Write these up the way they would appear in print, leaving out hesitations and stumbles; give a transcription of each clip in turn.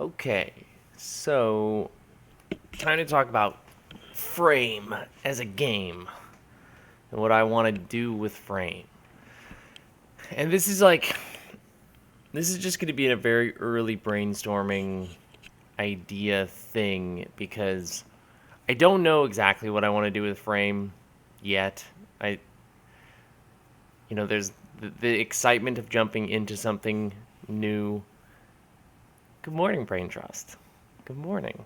Okay, so time to talk about Frame as a game and what I want to do with Frame. And this is just going to be a very early brainstorming idea thing because I don't know exactly what I want to do with Frame yet. There's the excitement of jumping into something new. Good morning, Brain Trust. Good morning.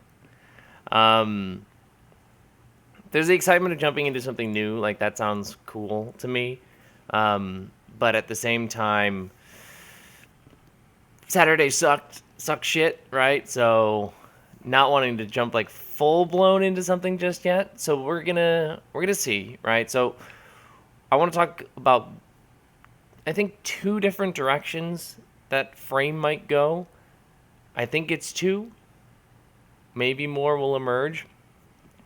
Um, there's the excitement of jumping into something new. Like, that sounds cool to me. But at the same time, Saturday sucked shit, right? So not wanting to jump like full blown into something just yet. So we're gonna see, right? So I want to talk about, I think, two different directions that Frame might go. I think it's two. Maybe more will emerge.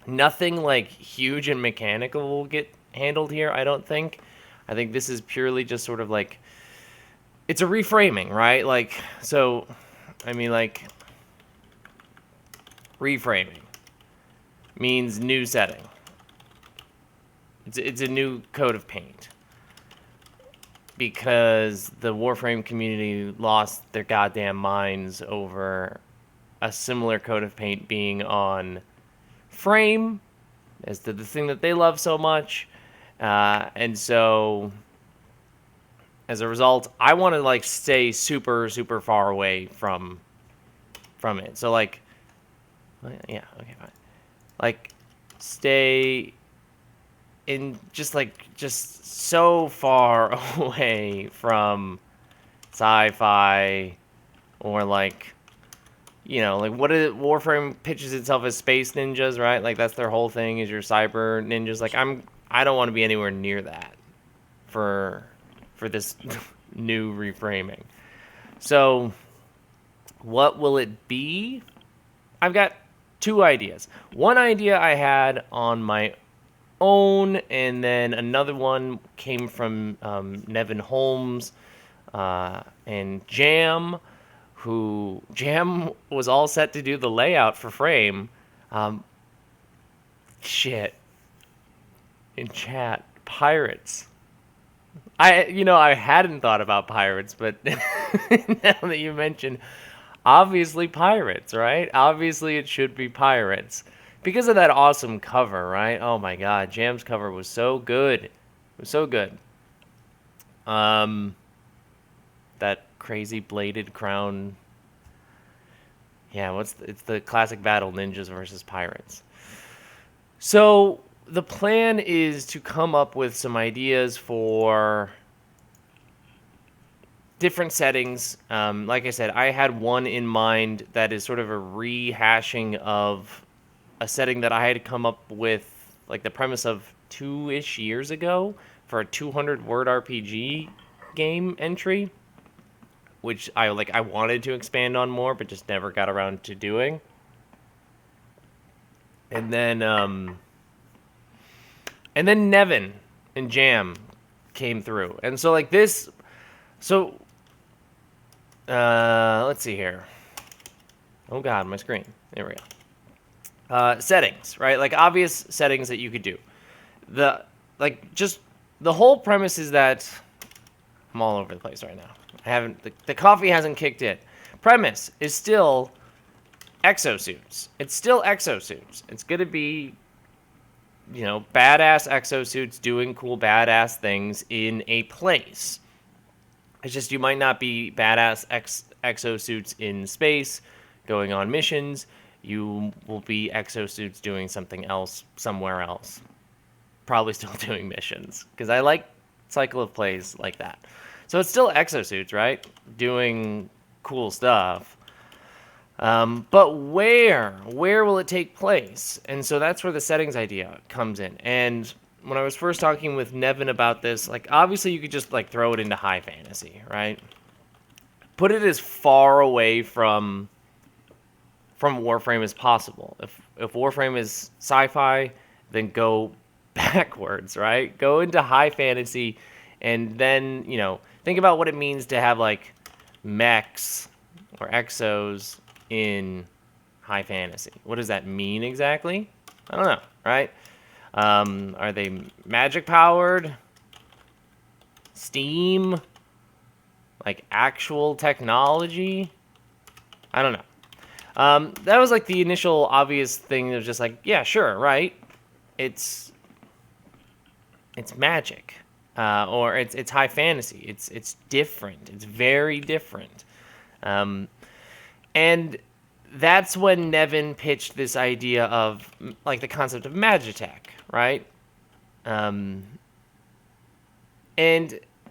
Nothing like huge and mechanical will get handled here, I don't think. I think this is purely just sort of like, it's a reframing, right? Like, so, I mean, like, reframing means new setting. It's a new coat of paint because the Warframe community lost their goddamn minds over a similar coat of paint being on Frame as the thing that they love so much. And so as a result, I want to like stay super, super far away from it. So like, yeah, okay, fine. Like, stay in just so far away from sci-fi or like, like what is Warframe pitches itself as space ninjas, right? Like that's their whole thing is your cyber ninjas. Like I don't want to be anywhere near that for this new reframing. So what will it be? I've got two ideas. One idea I had on my own, and then another one came from Nevin Holmes and Jam, who Jam was all set to do the layout for Frame. Shit. In chat, pirates. I hadn't thought about pirates, but now that you mention, obviously pirates, right? Obviously it should be pirates. Because of that awesome cover, right? Oh my god, Jam's cover was so good. It was so good. That crazy bladed crown. Yeah, it's the classic battle, ninjas versus pirates. So the plan is to come up with some ideas for different settings. Like I said, I had one in mind that is sort of a rehashing of a setting that I had come up with, like the premise of 2-ish years ago for a 200-word RPG game entry, which I wanted to expand on more, but just never got around to doing. And then Nevin and Jam came through, and so like this, so let's see here. Oh god, my screen. There we go. Settings, right? Like obvious settings that you could do. The whole premise is that I'm all over the place right now. The coffee hasn't kicked in. Premise is still exosuits. It's still exosuits. It's gonna be, badass exosuits doing cool badass things in a place. It's just you might not be badass exosuits in space going on missions. You will be exosuits doing something else somewhere else. Probably still doing missions because I like cycle of plays like that. So it's still exosuits, right? Doing cool stuff. But where will it take place? And so that's where the settings idea comes in. And when I was first talking with Nevin about this, like obviously you could just like throw it into high fantasy, right? Put it as far away from Warframe as possible. If Warframe is sci-fi, then go backwards, right? Go into high fantasy, and then think about what it means to have like mechs or exos in high fantasy. What does that mean exactly? I don't know, right? Are they magic powered? Steam? Like actual technology? I don't know. That was like the initial obvious thing. It was just like, yeah, sure, right? It's magic, or it's high fantasy. It's different. It's very different, and that's when Nevin pitched this idea of like the concept of magitech, right? And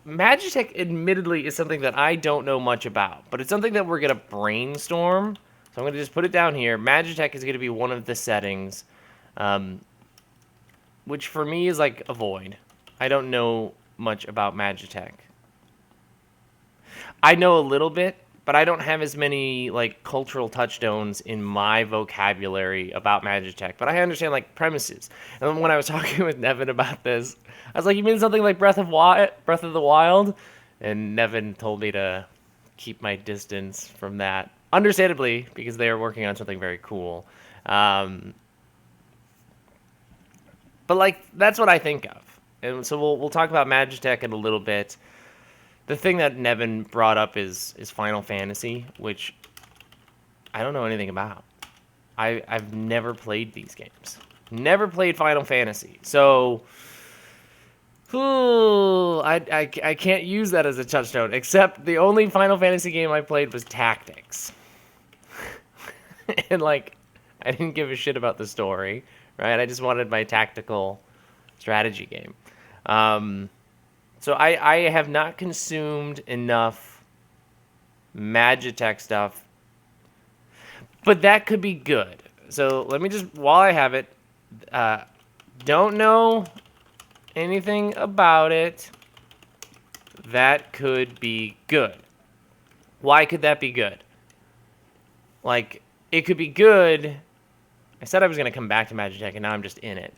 Magitek, admittedly, is something that I don't know much about, but it's something that we're going to brainstorm. So I'm going to just put it down here. Magitek is going to be one of the settings, which for me is like a void. I don't know much about Magitek. I know a little bit, but I don't have as many like cultural touchstones in my vocabulary about Magitek. But I understand like premises. And when I was talking with Nevin about this, I was like, "You mean something like Breath of the Wild?" And Nevin told me to keep my distance from that, understandably, because they are working on something very cool. But like that's what I think of, and so we'll talk about Magitek in a little bit. The thing that Nevin brought up is Final Fantasy, which I don't know anything about. I've never played these games. Never played Final Fantasy. So, I can't use that as a touchstone, except the only Final Fantasy game I played was Tactics. And, like, I didn't give a shit about the story, right? I just wanted my tactical strategy game. So I have not consumed enough Magitek stuff, but that could be good. So let me just, while I have it, don't know anything about it. That could be good. Why could that be good? Like, it could be good. I said I was going to come back to Magitek, and now I'm just in it.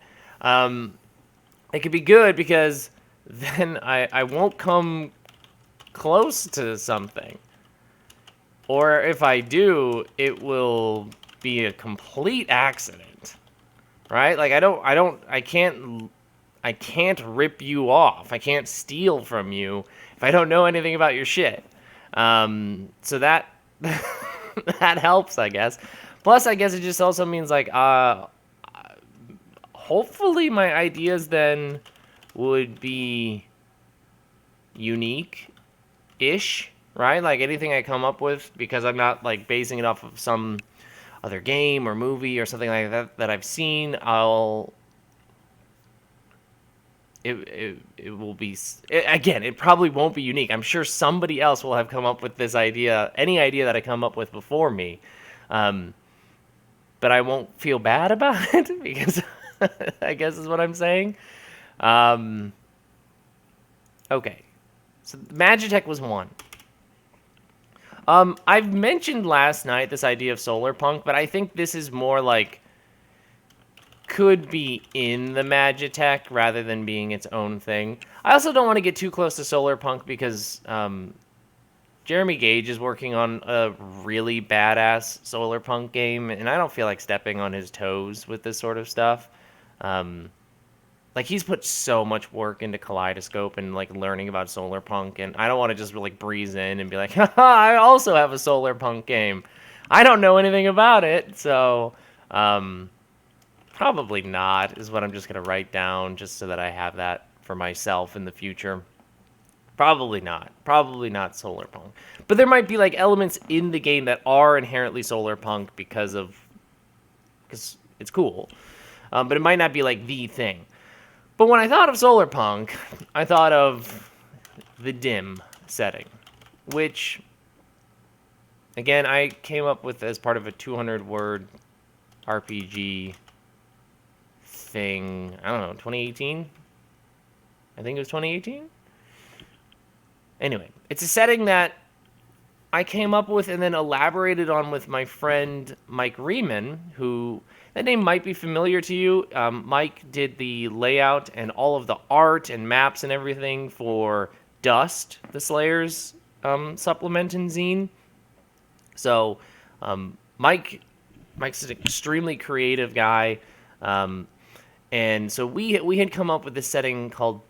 It could be good because then I won't come close to something. Or if I do, it will be a complete accident. Right? Like I can't rip you off. I can't steal from you if I don't know anything about your shit. So that that helps, I guess. Plus, I guess it just also means like hopefully my ideas then would be unique-ish, right? Like anything I come up with, because I'm not like basing it off of some other game or movie or something like that I've seen, it will be, again, it probably won't be unique. I'm sure somebody else will have come up with this idea, any idea that I come up with before me. But I won't feel bad about it because I guess is what I'm saying. Okay, so Magitek was one. I've mentioned last night this idea of solar punk, but I think this is more like could be in the Magitek rather than being its own thing. I also don't want to get too close to solar punk because Jeremy Gage is working on a really badass solar punk game, and I don't feel like stepping on his toes with this sort of stuff. Like he's put so much work into Kaleidoscope and like learning about solar punk, and I don't want to just like breeze in and be like, haha, I also have a solar punk game. I don't know anything about it, so probably not is what I'm just gonna write down just so that I have that for myself in the future. Probably not solar punk, but there might be like elements in the game that are inherently solar punk because it's cool, but it might not be like the thing. But when I thought of solar punk, I thought of the dim setting, which, again, I came up with as part of a 200-word RPG thing, I don't know, 2018? I think it was 2018? Anyway, it's a setting that I came up with and then elaborated on with my friend Mike Riemann, who, that name might be familiar to you. Mike did the layout and all of the art and maps and everything for Dust, the Slayers supplement and zine. So Mike's an extremely creative guy, and so we had come up with this setting called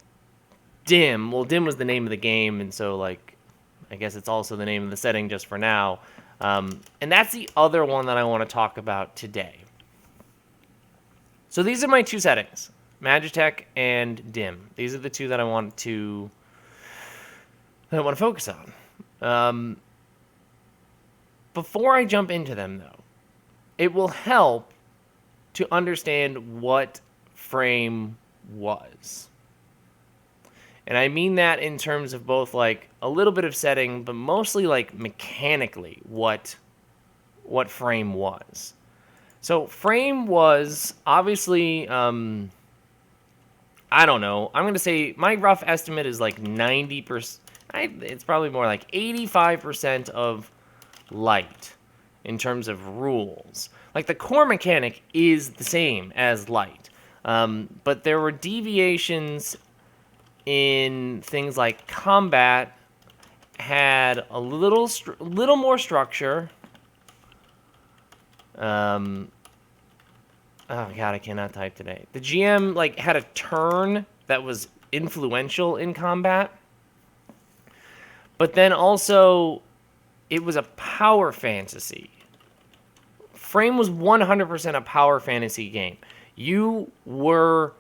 Dim. Well, Dim was the name of the game, and so like I guess it's also the name of the setting just for now. And that's the other one that I want to talk about today. So these are my two settings, Magitek and Dim. These are the two that I want to focus on. Before I jump into them, though, it will help to understand what Frame was. And I mean that in terms of both like a little bit of setting, but mostly like mechanically what Frame was. So Frame was obviously, I don't know. I'm going to say my rough estimate is like 90%. It's probably more like 85% of light in terms of rules. Like the core mechanic is the same as light. But there were deviations in things like combat had a little more structure. Oh god, I cannot type today. The GM like had a turn that was influential in combat. But then also it was a power fantasy. Frame was 100% a power fantasy game. You were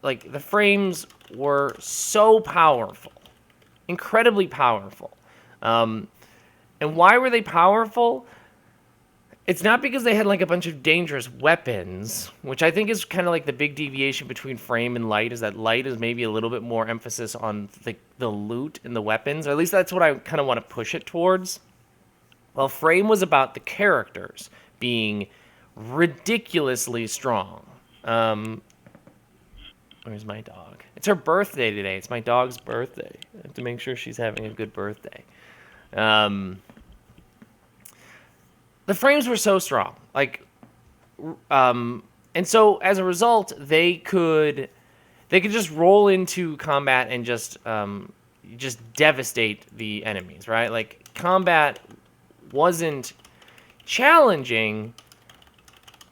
like the frames were so powerful, incredibly powerful. And why were they powerful? It's not because they had like a bunch of dangerous weapons, which I think is kind of like the big deviation between Frame and Light, is that Light is maybe a little bit more emphasis on the loot and the weapons, or at least that's what I kind of want to push it towards. Well, Frame was about the characters being ridiculously strong. Where's my dog? It's her birthday today. It's my dog's birthday. I have to make sure she's having a good birthday. The frames were so strong. And so as a result, they could just roll into combat and just devastate the enemies, right? Like combat wasn't challenging,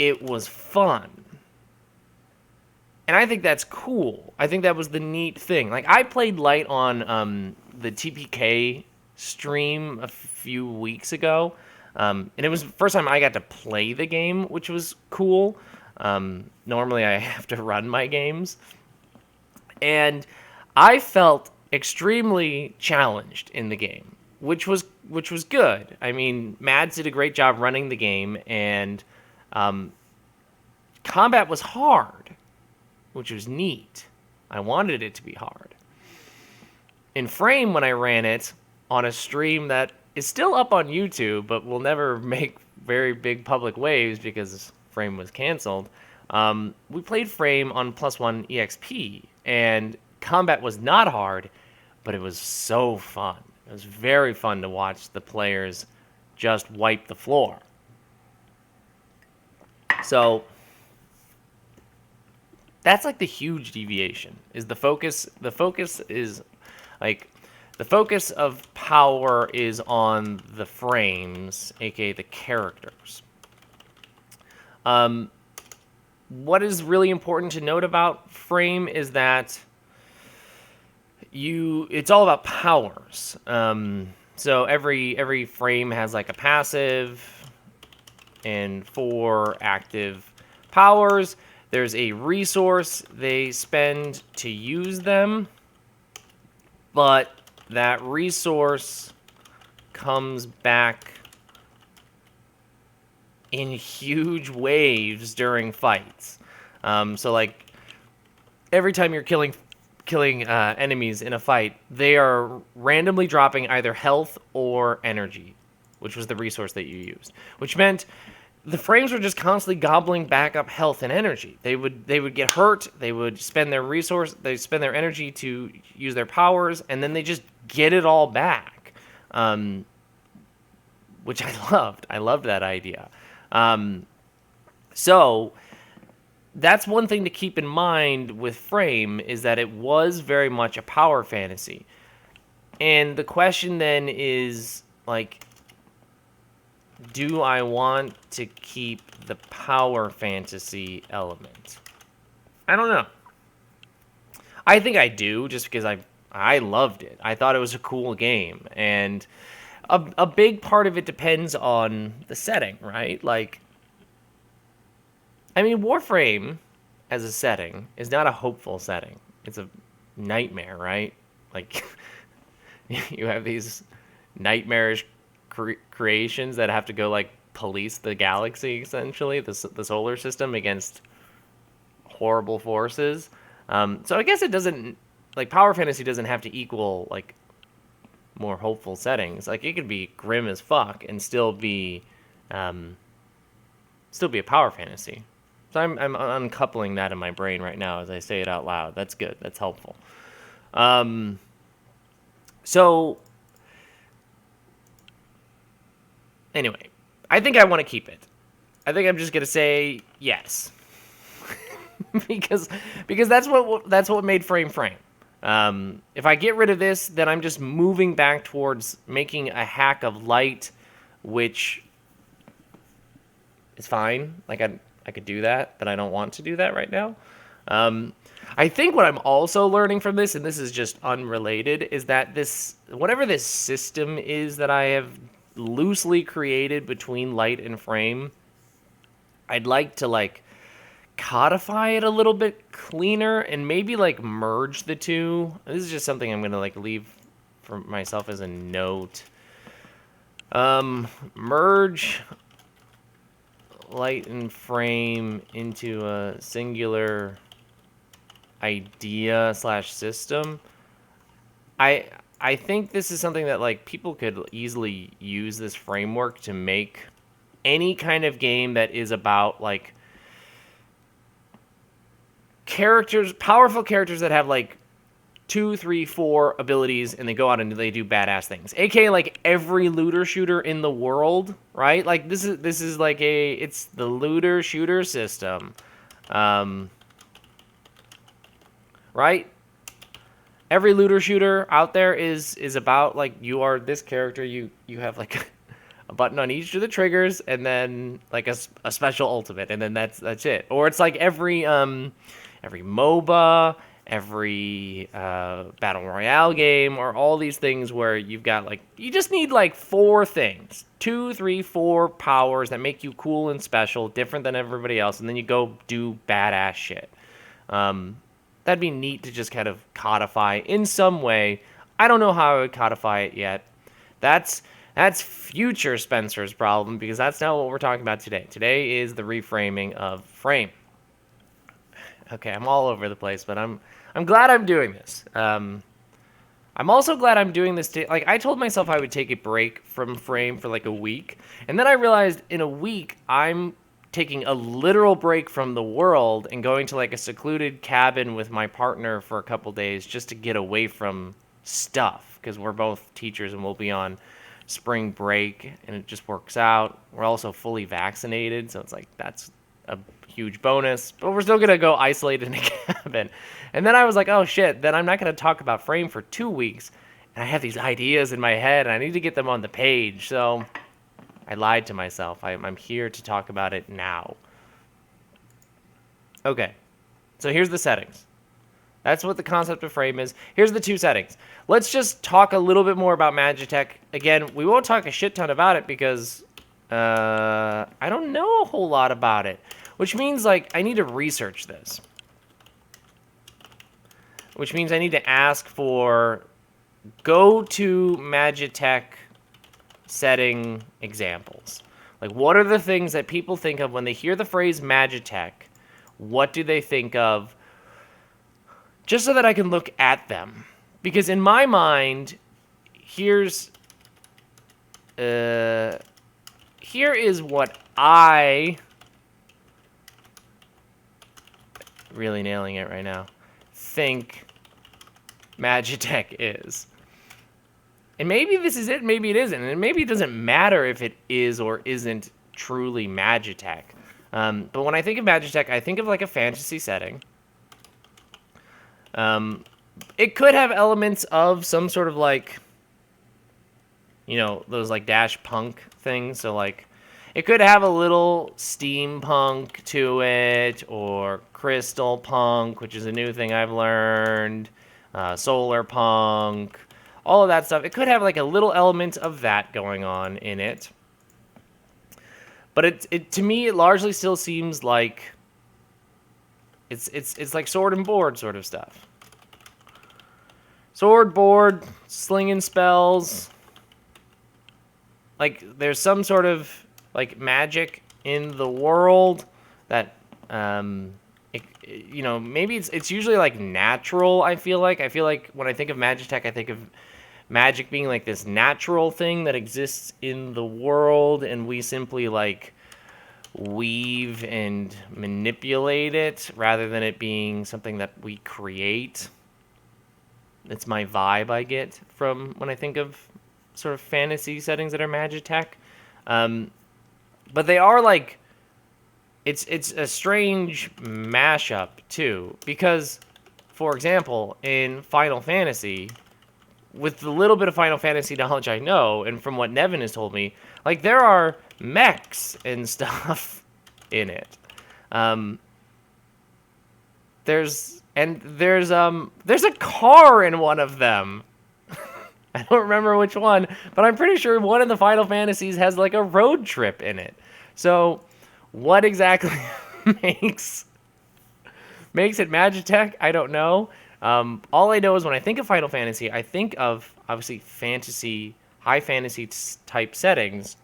it was fun. And I think that's cool. I think that was the neat thing. Like, I played Light on the TPK stream a few weeks ago. And it was the first time I got to play the game, which was cool. Normally, I have to run my games. And I felt extremely challenged in the game, which was good. I mean, Mads did a great job running the game, and combat was hard, which was neat. I wanted it to be hard. In Frame, when I ran it on a stream that is still up on YouTube, but will never make very big public waves because Frame was canceled, we played Frame on +1 EXP, and combat was not hard, but it was so fun. It was very fun to watch the players just wipe the floor. So that's like the huge deviation, is the focus is like the focus of power is on the frames, aka the characters. What is really important to note about Frame is that it's all about powers. So every frame has like a passive and 4 active powers. There's a resource they spend to use them, but that resource comes back in huge waves during fights. So like every time you're killing enemies in a fight, they are randomly dropping either health or energy, which was the resource that you used, which meant the frames were just constantly gobbling back up health and energy. They would get hurt, they would spend their energy to use their powers, and then they just get it all back, which I loved. I loved that idea. So that's one thing to keep in mind with Frame, is that it was very much a power fantasy. And the question then is, like, do I want to keep the power fantasy element? I don't know. I think I do, just because I loved it. I thought it was a cool game, and a big part of it depends on the setting, right? Like, I mean, Warframe as a setting is not a hopeful setting. It's a nightmare, right? Like, you have these nightmarish creations that have to go, like, police the galaxy, essentially, the solar system, against horrible forces. So I guess it doesn't, like, power fantasy doesn't have to equal, like, more hopeful settings. Like, it could be grim as fuck and still be a power fantasy. So I'm uncoupling that in my brain right now as I say it out loud. That's good. That's helpful. So anyway, I think I want to keep it. I think I'm just gonna say yes. because that's what made Frame. If I get rid of this, then I'm just moving back towards making a hack of light, which is fine. Like, I could do that, but I don't want to do that right now. I think what I'm also learning from this, and this is just unrelated, is that whatever this system is that I have loosely created between light and frame, I'd like to, like, codify it a little bit cleaner and maybe, like, merge the two. This is just something I'm gonna, like, leave for myself as a note. Merge light and frame into a singular idea / system. I think this is something that, like, people could easily use this framework to make any kind of game that is about, like, powerful characters that have, like, 2, 3, 4 abilities, and they go out and they do badass things. AKA, like, every looter shooter in the world, right? Like, this is like it's the looter shooter system. Right? Every looter shooter out there is about, like, you are this character, you have, like, a button on each of the triggers, and then, like, a special ultimate, and then that's it. Or it's like every MOBA, every battle royale game, or all these things where you've got, like, you just need, like, 4 things, 2, 3, 4 powers that make you cool and special, different than everybody else, and then you go do badass shit. That'd be neat to just kind of codify in some way. I don't know how I would codify it yet. That's future Spencer's problem, because that's not what we're talking about today. Today is the reframing of Frame. Okay, I'm all over the place, but I'm glad I'm doing this. I'm also glad I'm doing this. Like, I told myself I would take a break from Frame for, like, a week, and then I realized in a week I'm taking a literal break from the world and going to, like, a secluded cabin with my partner for a couple days just to get away from stuff, because we're both teachers and we'll be on spring break, and it just works out. We're also fully vaccinated, so it's like that's a huge bonus, but we're still gonna go isolate in a cabin. And then I was like, oh shit, then I'm not gonna talk about Frame for 2 weeks, and I have these ideas in my head and I need to get them on the page. So I lied to myself. I'm here to talk about it now. Okay, so here's the settings. That's what the concept of Frame is. Here's the 2 settings. Let's just talk a little bit more about Magitek. Again, we won't talk a shit ton about it because I don't know a whole lot about it, which means, like, I need to research this. Which means I need to ask for go to Magitek setting examples. Like, what are the things that people think of when they hear the phrase Magitek? What do they think of? Just so that I can look at them. Because in my mind, here is what I, really nailing it right now, think Magitek is. And maybe this is it, maybe it isn't. And maybe it doesn't matter if it is or isn't truly Magitek. But when I think of Magitek, I think of, like, a fantasy setting. It could have elements of some sort of, like, you know, those, like, dash punk things. So, like, It could have a little steampunk to it, or crystal punk, which is a new thing I've learned, solar punk, all of that stuff. It could have like a little element of that going on in it. But it to me, it largely still seems like it's like sword and board sort of stuff. Sword, board, slinging spells. Like, there's some sort of like magic in the world that maybe it's usually like natural. I feel like when I think of Magitek, I think of magic being like this natural thing that exists in the world, and we simply like weave and manipulate it rather than it being something that we create. It's my vibe I get from when I think of sort of fantasy settings that are Magitech. But they are like, it's a strange mashup too, because, for example, in Final Fantasy, with the little bit of Final Fantasy knowledge I know, and from what Nevin has told me, like, there are mechs and stuff in it. There's a car in one of them. I don't remember which one, but I'm pretty sure one of the Final Fantasies has like a road trip in it. So, what exactly makes it Magitech? I don't know. All I know is when I think of Final Fantasy, I think of obviously fantasy, high fantasy type settings.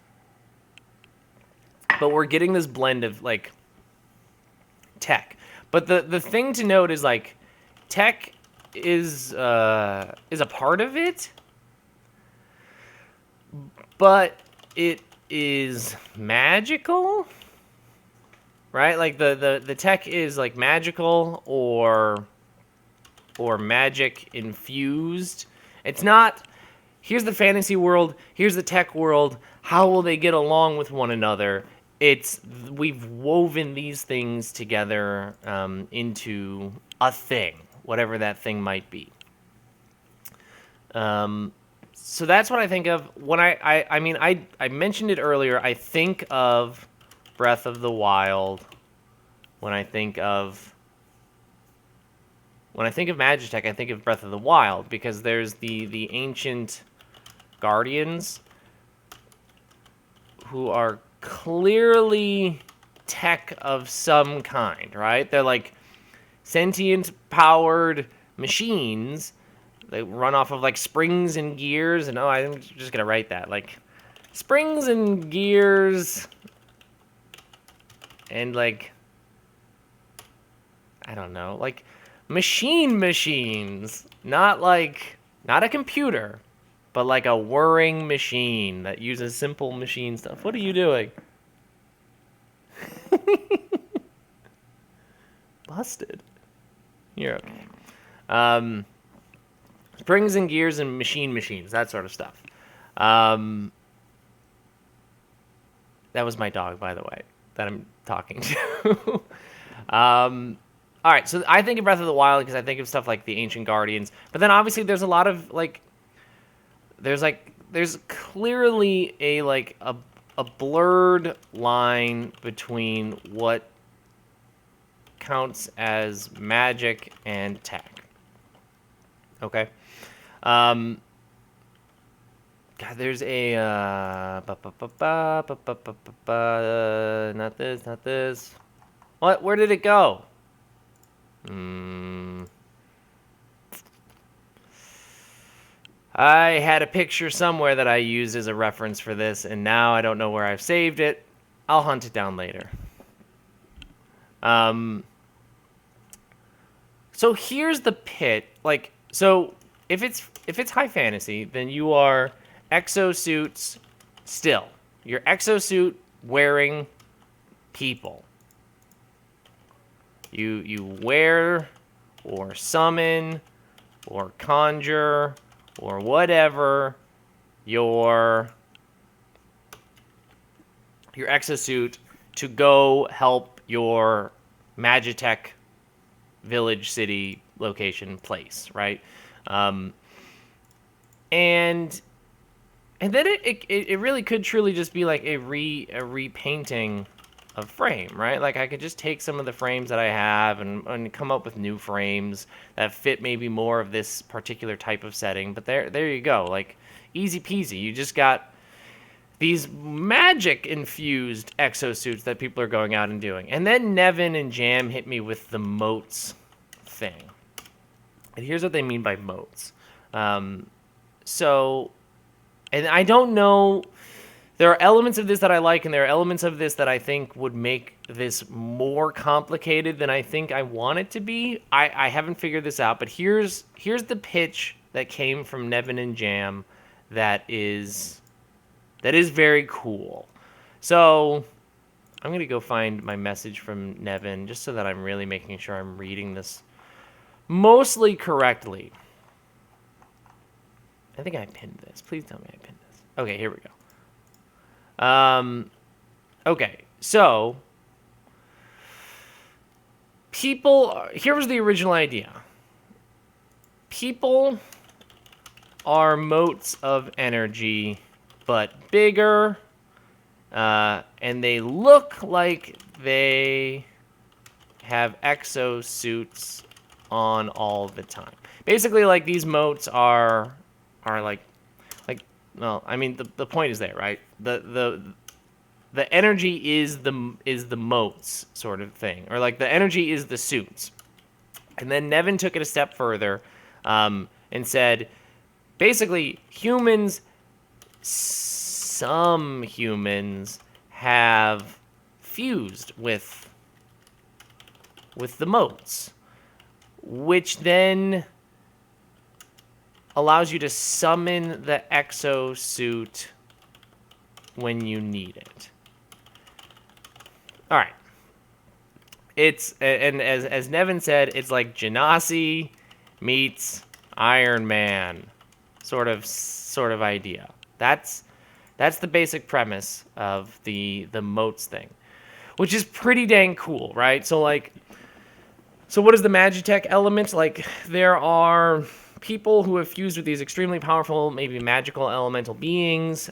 But we're getting this blend of like tech. But the thing to note is like tech is a part of it, but it is magical, right? Like the tech is like magical or magic infused. It's not, here's the fantasy world, here's the tech world, how will they get along with one another? It's, we've woven these things together into a thing, whatever that thing might be. So that's what I think of when I mentioned it earlier. I think of Breath of the Wild when I think of Magitek. I think of Breath of the Wild because there's the ancient guardians who are clearly tech of some kind, right? They're like sentient powered machines. They run off of like springs and gears, and I'm just gonna write that, like springs and gears, and like, I don't know, like machines, not a computer, but like a whirring machine that uses simple machine stuff. What are you doing? Busted. You're okay. Springs and gears and machines, that sort of stuff. That was my dog, by the way, that I'm talking to. All right, so I think of Breath of the Wild because I think of stuff like the Ancient Guardians, but then obviously there's a lot of like, there's clearly a blurred line between what counts as magic and tech. Okay. God, there's a not this. What? Where did it go? I had a picture somewhere that I used as a reference for this, and now I don't know where I've saved it. I'll hunt it down later. So here's the pit. Like, so if it's high fantasy, then you are exosuits still. You're exosuit wearing people. You wear or summon or conjure or whatever your exosuit to go help your Magitek village, city, location, place, right? And And then it really could truly just be like a repainting of frame, right? Like I could just take some of the frames that I have and come up with new frames that fit maybe more of this particular type of setting. But there you go. Like easy peasy. You just got these magic infused exosuits that people are going out and doing. And then Nevin and Jam hit me with the moats thing. And here's what they mean by moats. So, and I don't know, there are elements of this that I like, and there are elements of this that I think would make this more complicated than I think I want it to be. I haven't figured this out, but here's the pitch that came from Nevin and Jam that is very cool. So I'm going to go find my message from Nevin just so that I'm really making sure I'm reading this mostly correctly. I think I pinned this. Please tell me I pinned this. Okay, here we go. Okay, so here was the original idea. People are motes of energy, but bigger, and they look like they have exosuits on all the time. Basically, like these motes are like well, I mean the point is there, right? The energy is the motes sort of thing, or like the energy is the suits. And then Nevin took it a step further, and said, basically, some humans have fused with the motes, which then allows you to summon the exosuit when you need it. All right. And as Nevin said, it's like Genasi meets Iron Man sort of idea. That's the basic premise of the motes thing, which is pretty dang cool, right? So what is the Magitek element? Like, there are people who have fused with these extremely powerful, maybe magical elemental beings,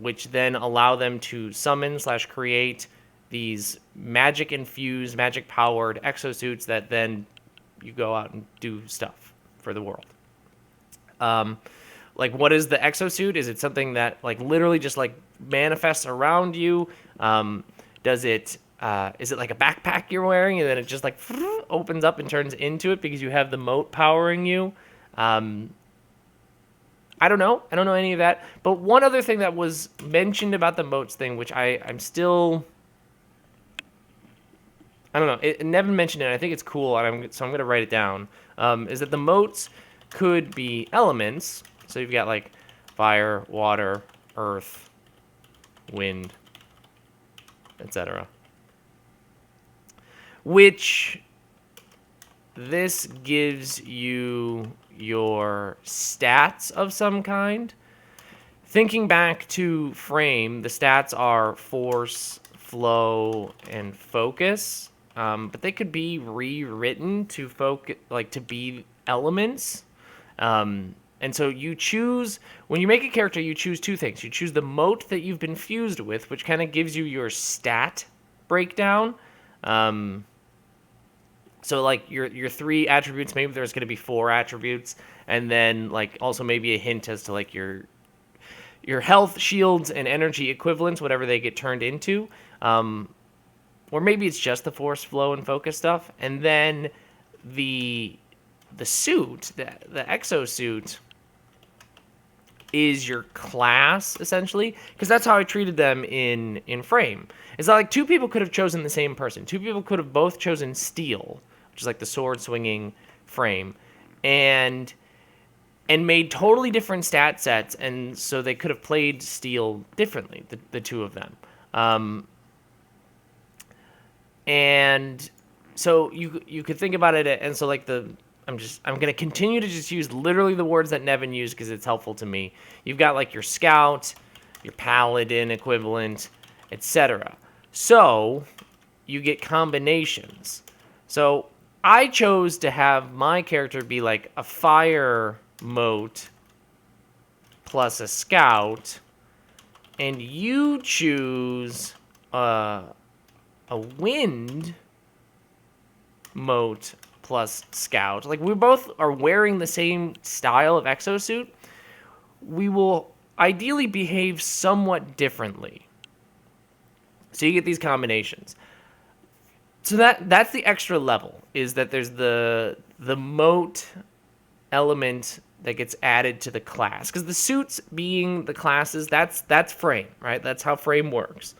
which then allow them to summon / create these magic-infused, magic-powered exosuits that then you go out and do stuff for the world. Like, what is the exosuit? Is it something that, like, literally just, like, manifests around you? Is it like a backpack you're wearing and then it just, like, opens up and turns into it because you have the mote powering you? I don't know. I don't know any of that. But one other thing that was mentioned about the motes thing, which I'm still... I don't know. Nevin mentioned it, and I think it's cool, so I'm going to write it down, is that the motes could be elements. So you've got, like, fire, water, earth, wind, etc. Which this gives you your stats of some kind. Thinking back to Frame, the stats are force, flow, and focus. But they could be rewritten to to be elements. And so you choose, when you make a character, you choose two things. You choose the mote that you've been fused with, which kind of gives you your stat breakdown. So, like, your 3 attributes, maybe there's going to be 4 attributes, and then, like, also maybe a hint as to, like, your health, shields, and energy equivalents, whatever they get turned into. Or maybe it's just the force, flow, and focus stuff. And then the suit, the exosuit, is your class, essentially. Because that's how I treated them in Frame. It's not like 2 people could have chosen the same person. 2 people could have both chosen Steel, which is like the sword-swinging Frame, and made totally different stat sets, and so they could have played Steel differently, the 2 of them. And so you could think about it, and so like I'm going to continue to just use literally the words that Nevin used because it's helpful to me. You've got like your scout, your paladin equivalent, etc. So you get combinations. So I chose to have my character be like a fire mote plus a scout and you choose a wind mote plus scout, like we both are wearing the same style of exosuit, we will ideally behave somewhat differently. So you get these combinations. So that's the extra level, is that there's the mote element that gets added to the class, because the suits being the classes, that's frame, right? That's how frame works.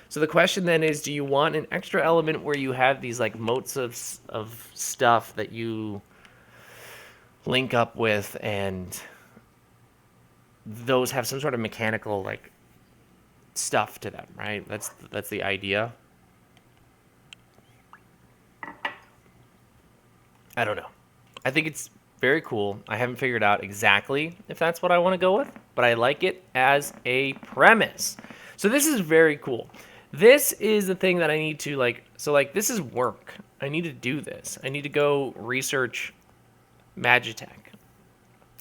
So the question then is, do you want an extra element where you have these like motes of stuff that you link up with, and those have some sort of mechanical like stuff to them, right? That's the idea. I don't know. I think it's very cool. I haven't figured out exactly if that's what I want to go with, but I like it as a premise. So this is very cool. This is the thing that I need to like, so like this is work. I need to do this. I need to go research Magitek.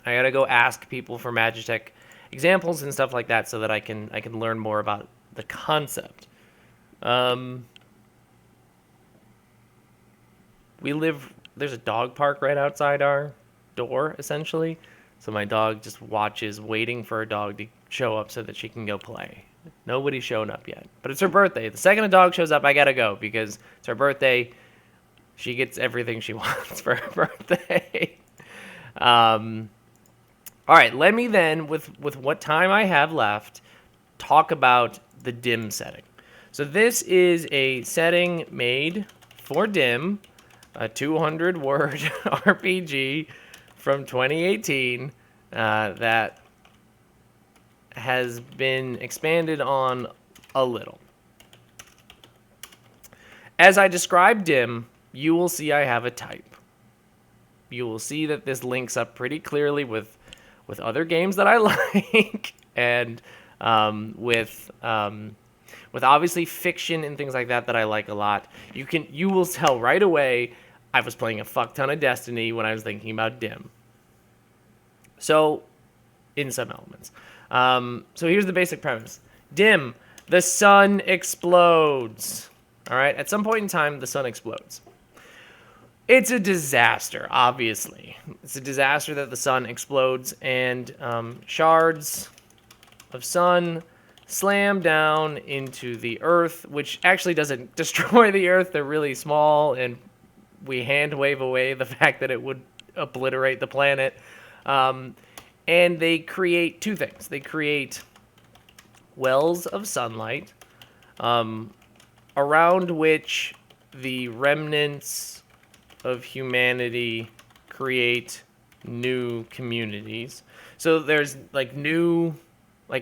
I gotta go ask people for Magitek examples and stuff like that so that I can learn more about the concept. There's a dog park right outside our door, essentially. So my dog just watches, waiting for a dog to show up so that she can go play. Nobody's shown up yet. But it's her birthday. The second a dog shows up, I gotta go because it's her birthday. She gets everything she wants for her birthday. All right, let me then, with what time I have left, talk about the dim setting. So this is a setting made for dim, a 200-word RPG from 2018 that has been expanded on a little. As I describe dim, you will see I have a type. You will see that this links up pretty clearly with other games that I like, and with obviously fiction and things like that I like a lot. You will tell right away I was playing a fuck ton of Destiny when I was thinking about dim. So, in some elements. So here's the basic premise. Dim, the sun explodes. All right, at some point in time, the sun explodes. It's a disaster, obviously. It's a disaster that the sun explodes, and shards of sun slam down into the earth, which actually doesn't destroy the earth. They're really small, and we hand wave away the fact that it would obliterate the planet. And they create two things. They create wells of sunlight, around which the remnants of humanity create new communities. So there's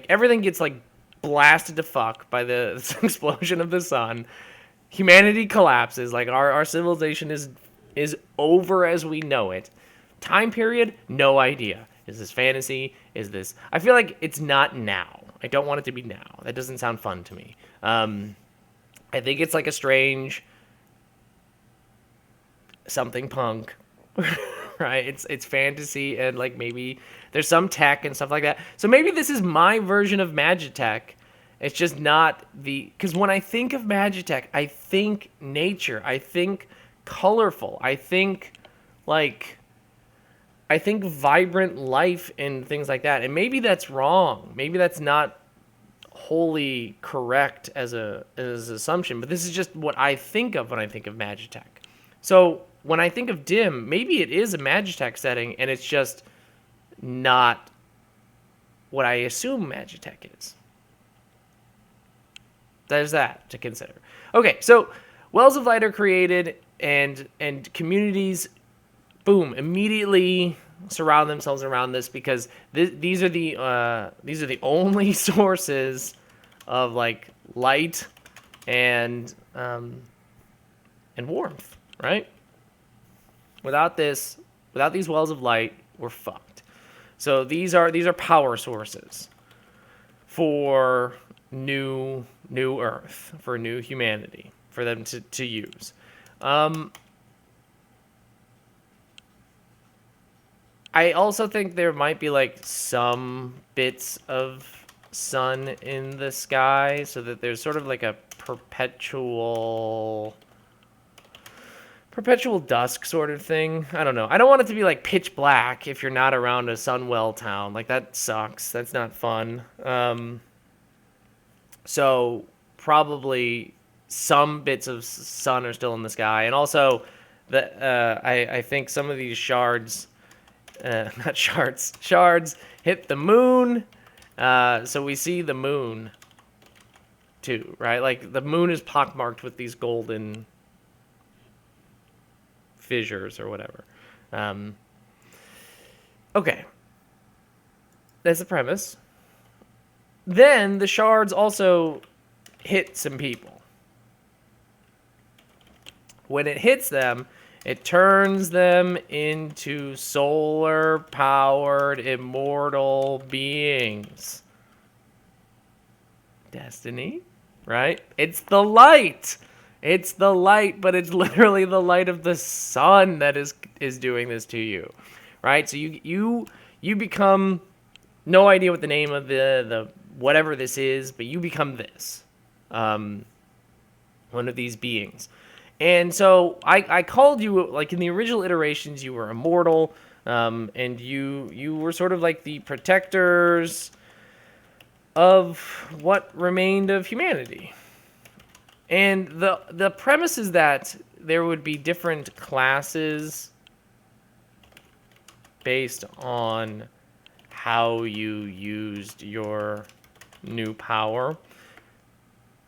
everything gets like blasted to fuck by this explosion of the sun. Humanity collapses. Like our civilization is over as we know it. Time period, no idea. Is this fantasy? Is this? I feel like it's not now. I don't want it to be now. That doesn't sound fun to me. I think it's like a strange something punk, right? It's fantasy, and like maybe there's some tech and stuff like that. So maybe this is my version of Magitek. It's just not because when I think of Magitek, I think nature, I think colorful, I think vibrant life and things like that. And maybe that's wrong. Maybe that's not wholly correct as an assumption, but this is just what I think of when I think of Magitek. So when I think of dim, maybe it is a Magitek setting, and it's just not what I assume Magitek is. There's that to consider. Okay, so wells of light are created, and communities, boom, immediately surround themselves around this, because these are the only sources of like light and warmth, right? Without these wells of light, we're fucked. So these are power sources for new Earth, for new humanity, for them to use. I also think there might be like some bits of sun in the sky, so that there's sort of like a perpetual dusk sort of thing. I don't know. I don't want it to be like pitch black if you're not around a Sunwell town. Like, that sucks. That's not fun. So probably some bits of sun are still in the sky, and also I think some of these shards, not shards hit the moon. So we see the moon too, right? Like, the moon is pockmarked with these golden fissures or whatever. Okay. That's the premise. Then the shards also hit some people. When it hits them, it turns them into solar-powered immortal beings. Destiny, right? It's the light. It's the light, but it's literally the light of the sun that is doing this to you, right? So you become, no idea what the name of the whatever this is, but you become this, one of these beings. And so I called you, like, in the original iterations, you were immortal, and you were sort of like the protectors of what remained of humanity. And the premise is that there would be different classes based on how you used your new power.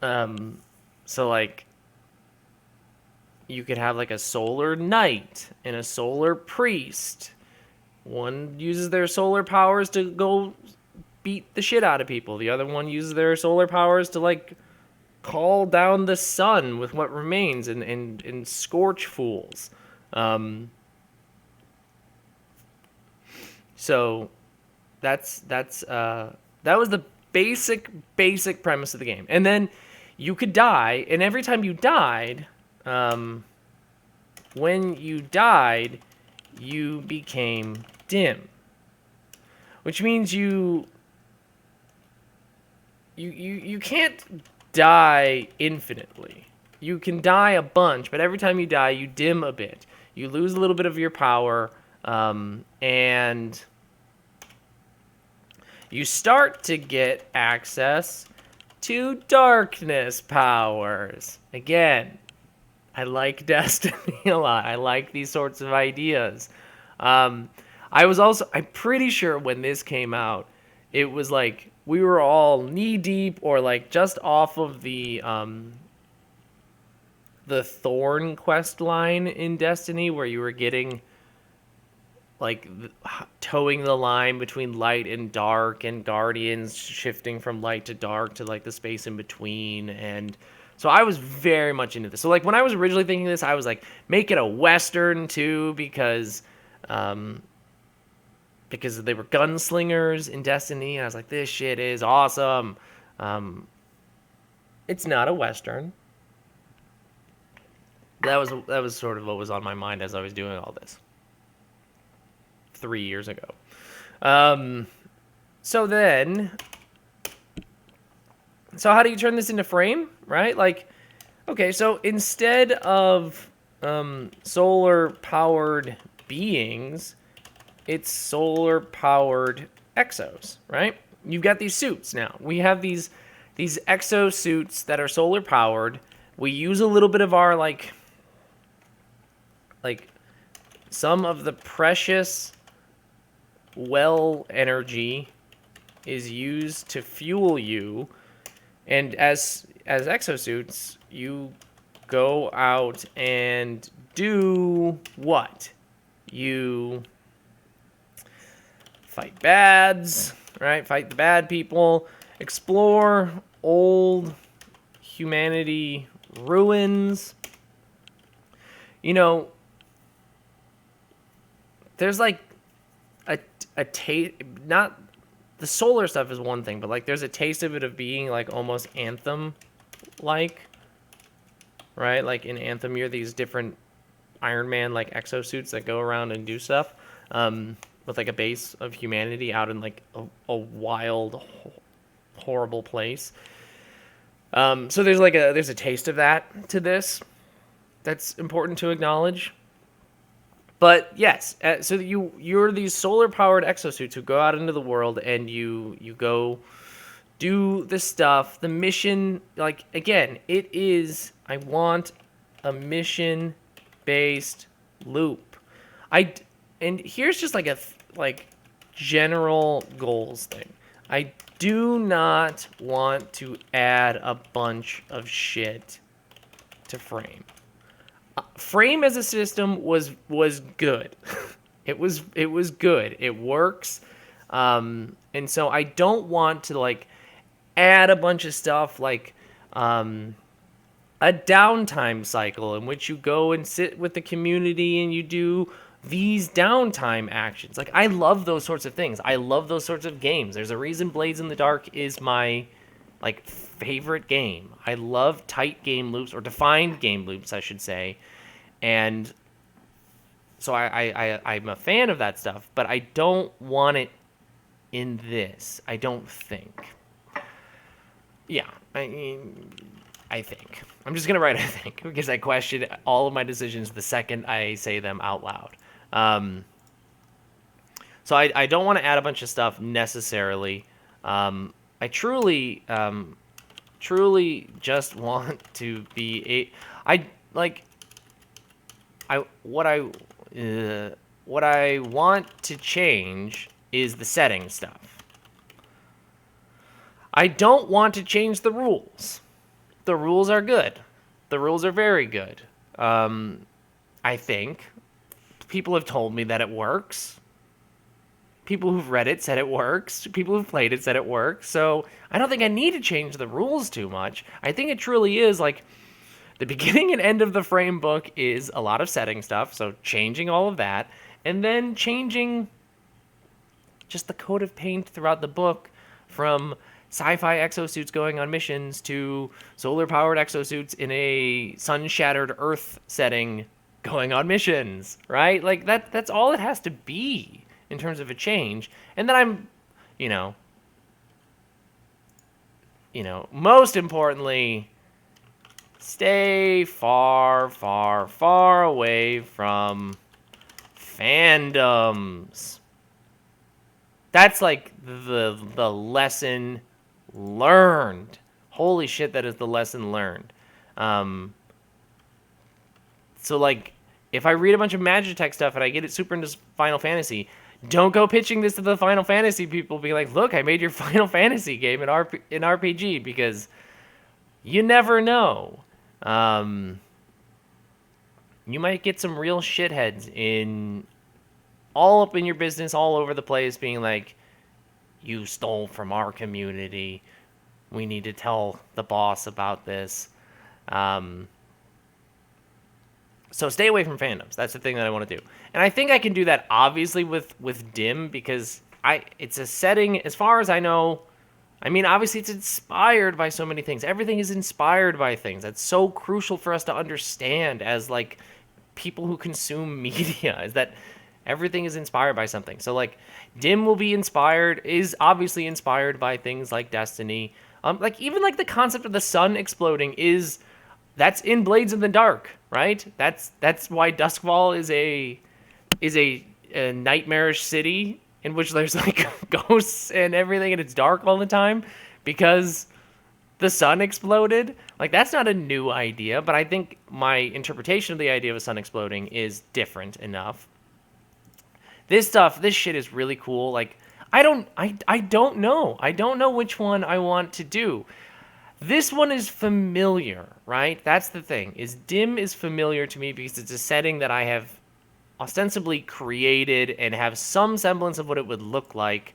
So, like, you could have, like, a solar knight and a solar priest. One uses their solar powers to go beat the shit out of people. The other one uses their solar powers to, like, call down the sun with what remains and scorch fools. So that was the basic premise of the game. And then you could die, and every time you died, when you died, you became dim, which means you can't die infinitely. You can die a bunch, but every time you die, you dim a bit. You lose a little bit of your power, and you start to get access to darkness powers. Again, I like Destiny a lot. I like these sorts of ideas. I'm pretty sure when this came out, it was like we were all knee deep or like just off of the Thorn quest line in Destiny, where you were getting, like, towing the line between light and dark, and guardians shifting from light to dark to, like, the space in between. And so I was very much into this. So, like, when I was originally thinking this, I was like, make it a Western too, because they were gunslingers in Destiny. And I was like, this shit is awesome. It's not a Western. That was sort of what was on my mind as I was doing all this 3 years ago. So how do you turn this into frame, right? Like, okay, so instead of solar-powered beings, it's solar-powered exos, right? You've got these suits now. We have these exosuits that are solar-powered. We use a little bit of our, like some of the precious well energy is used to fuel you, and as exosuits, you go out and do what? You fight bads, right? Fight the bad people, explore old humanity ruins. You know, there's like a taste, not the solar stuff is one thing, but like there's a taste of it of being like almost Anthem like, right? Like in Anthem, you're these different Iron Man like exosuits that go around and do stuff, with like a base of humanity out in like a wild horrible place. So there's a taste of that to this that's important to acknowledge. But yes, so you're these solar powered exosuits who go out into the world and you go do the stuff. The mission, like, again, it is, I want a mission based loop. And here's just like a general goals thing. I do not want to add a bunch of shit to Frame. Frame as a system was good. It was good. It works. And so I don't want to like add a bunch of stuff like a downtime cycle in which you go and sit with the community and you do these downtime actions. Like, I love those sorts of things. I love those sorts of games. There's a reason Blades in the Dark is my like favorite game. I love tight game loops, or defined game loops, I should say. And so I'm a fan of that stuff, but I don't want it in this. I don't think. Yeah, I mean, I think. I'm just going to write I think, because I question all of my decisions the second I say them out loud. So I don't want to add a bunch of stuff necessarily. I truly just want to be what I want to change is the setting stuff. I don't want to change the rules. The rules are good. The rules are very good. I think. People have told me that it works. People who've read it said it works. People who've played it said it works. So I don't think I need to change the rules too much. I think it truly is like the beginning and end of the Frame book is a lot of setting stuff. So changing all of that, and then changing just the coat of paint throughout the book from sci-fi exosuits going on missions to solar-powered exosuits in a sun-shattered Earth setting going on missions, right? Like, that's all it has to be in terms of a change. And then I'm, most importantly, stay far, far, far away from fandoms. That's like the lesson learned. Holy shit, that is the lesson learned. So like, if I read a bunch of Magitek stuff and I get it super into Final Fantasy, don't go pitching this to the Final Fantasy people. Be like, look, I made your Final Fantasy game in RPG, because you never know. You might get some real shitheads all up in your business, all over the place, being like, you stole from our community. We need to tell the boss about this. So stay away from fandoms. That's the thing that I want to do. And I think I can do that, obviously, with Dim, because it's a setting, as far as I know. I mean, obviously, it's inspired by so many things. Everything is inspired by things. That's so crucial for us to understand as, like, people who consume media, is that everything is inspired by something. So, like, Dim is obviously inspired by things like Destiny. Like, even, like, the concept of the sun exploding that's in Blades in the Dark, right? That's why Duskwall is a nightmarish city in which there's like ghosts and everything, and it's dark all the time because the sun exploded. Like, that's not a new idea, but I think my interpretation of the idea of a sun exploding is different enough. This shit is really cool. Like, I don't know. I don't know which one I want to do. This one is familiar, right? That's the thing. Dim is familiar to me because it's a setting that I have ostensibly created and have some semblance of what it would look like.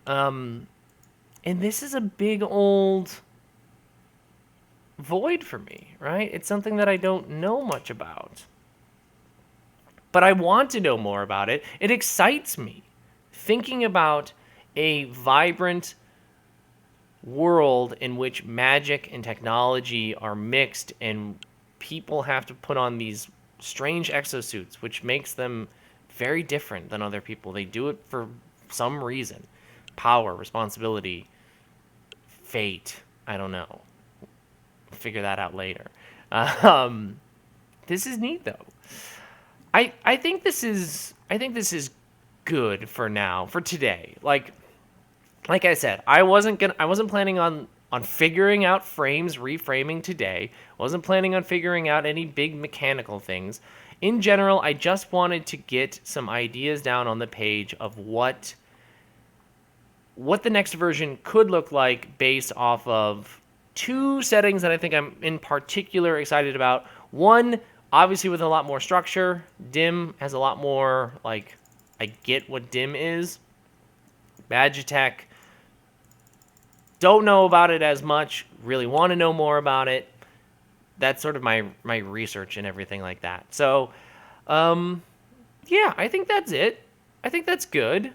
And this is a big old void for me, right? It's something that I don't know much about. But I want to know more about it. It excites me. Thinking about a vibrant world in which magic and technology are mixed and people have to put on these strange exosuits, which makes them very different than other people. They do it for some reason. power, responsibility, fate. I don't know. Figure that out later. This is neat though. I think this is good for now, for today. Like I said, I wasn't planning on figuring out frames, reframing today. Wasn't planning on figuring out any big mechanical things. In general, I just wanted to get some ideas down on the page of what the next version could look like based off of two settings that I think I'm in particular excited about. One, obviously with a lot more structure. Dim has a lot more, like, I get what Dim is. Magitek, don't know about it as much, really want to know more about it. That's sort of my research and everything like that. So, yeah, I think that's it. I think that's good.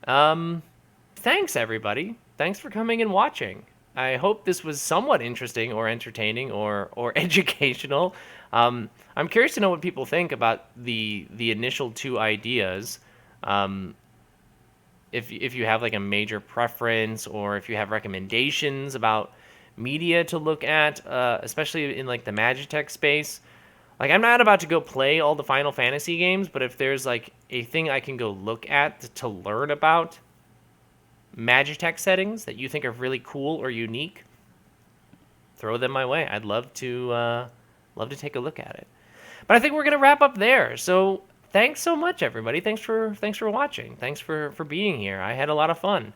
Thanks, everybody. Thanks for coming and watching. I hope this was somewhat interesting or entertaining or educational. I'm curious to know what people think about the initial two ideas. If you have like a major preference, or if you have recommendations about media to look at, especially in like the Magitek space. Like, I'm not about to go play all the Final Fantasy games, but if there's like a thing I can go look at to learn about Magitek settings that you think are really cool or unique, throw them my way. I'd love to take a look at it. But I think we're gonna wrap up there. So thanks so much, everybody. Thanks for watching. Thanks for being here. I had a lot of fun.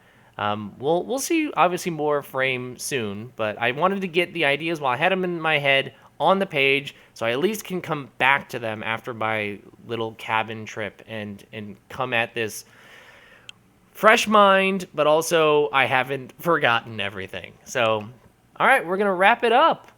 We'll see obviously more Frame soon, but I wanted to get the ideas while I had them in my head on the page, so I at least can come back to them after my little cabin trip and come at this fresh mind, but also I haven't forgotten everything. So, all right, we're gonna wrap it up.